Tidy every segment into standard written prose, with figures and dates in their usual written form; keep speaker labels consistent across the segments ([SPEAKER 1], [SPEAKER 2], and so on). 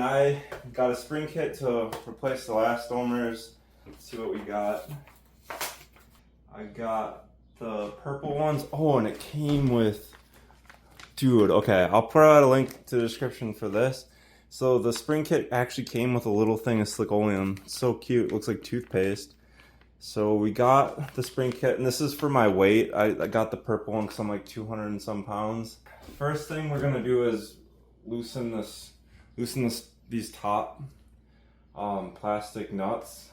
[SPEAKER 1] I got a spring kit to replace the elastomers. Let's see what we got. I got the purple ones. Oh, and it came with, dude, okay, I'll put out a link to the description for this. So the spring kit actually came with a little thing of slick oleum. It's so cute, it looks like toothpaste. So we got the spring kit, and this is for my weight. I got the purple one because I'm like 200 and some pounds. First thing we're gonna do is loosen these top plastic nuts.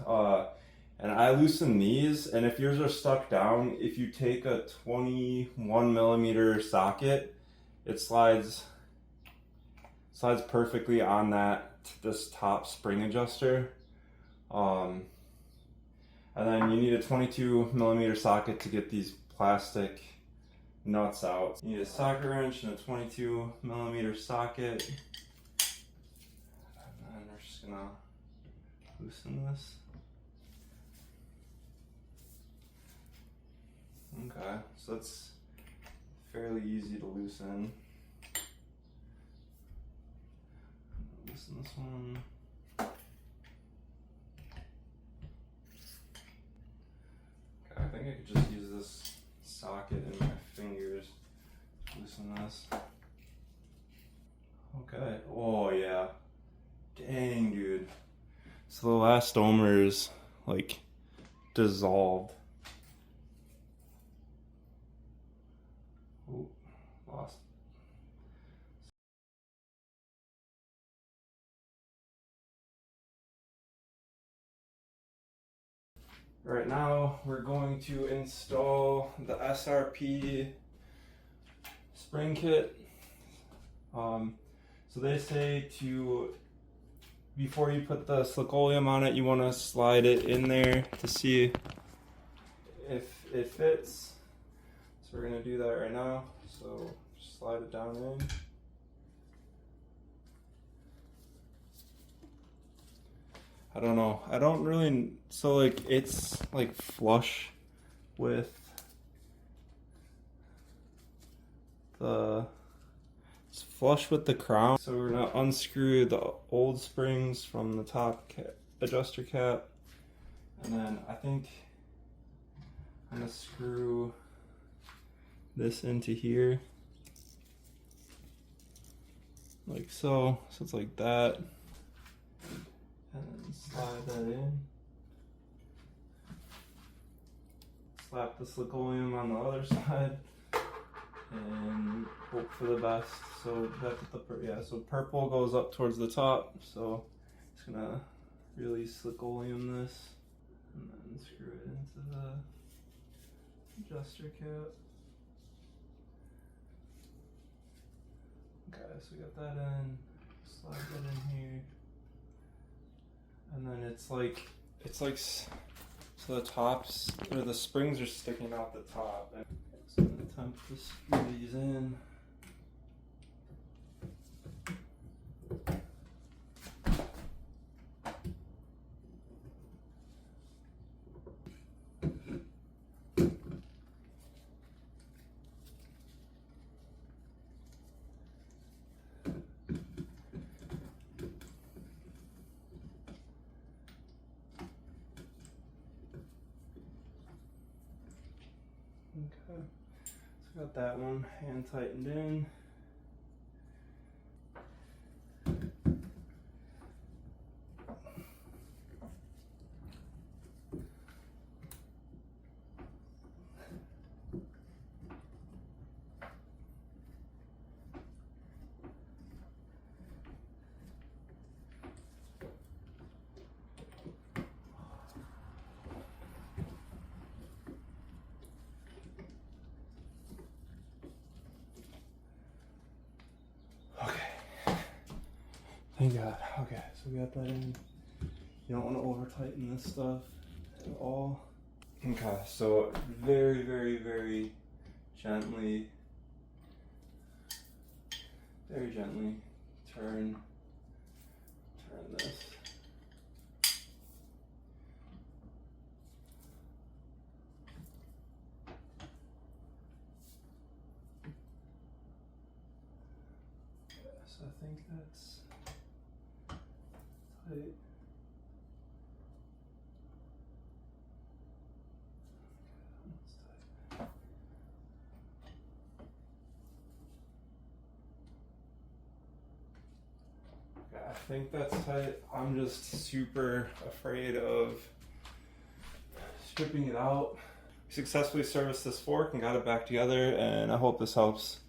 [SPEAKER 1] And I loosen these, and if yours are stuck down, if you take a 21mm socket, it slides perfectly on this top spring adjuster. And then you need a 22mm socket to get these plastic nuts out. You need a socket wrench and a 22mm socket. And then we're just gonna loosen this. Okay, so that's fairly easy to loosen. Loosen this one. Okay, I think I could just use this socket in my fingers to loosen this. Okay, oh yeah. Dang, dude. So the elastomers, like, dissolved. Oh, lost. Right now, we're going to install the SRP spring kit. So they say before you put the slick oleum on it, you want to slide it in there to see if it fits. So we're going to do that right now. So just slide it down in. I don't know. I don't really, so like it's like flush with it's flush with the crown. So we're gonna unscrew the old springs from the top adjuster cap. And then I think I'm gonna screw this into here. Like so. So it's like that. And then slide that in. Slap the slick oleum on the other side. And hope for the best. So that's so purple goes up towards the top. So just gonna really slick oleum this and then screw it into the adjuster cap. Okay, so we got that in. Slide that in here. And then it's like so the tops or the springs are sticking out the top. So I'm gonna attempt to screw these in. Okay, so got that one hand tightened in. Thank God. Okay, so we got that in. You don't want to over tighten this stuff at all. Okay, so very, very, very gently turn this. So I think that's tight. I think that's tight. I'm just super afraid of stripping it out. We successfully serviced this fork and got it back together, and I hope this helps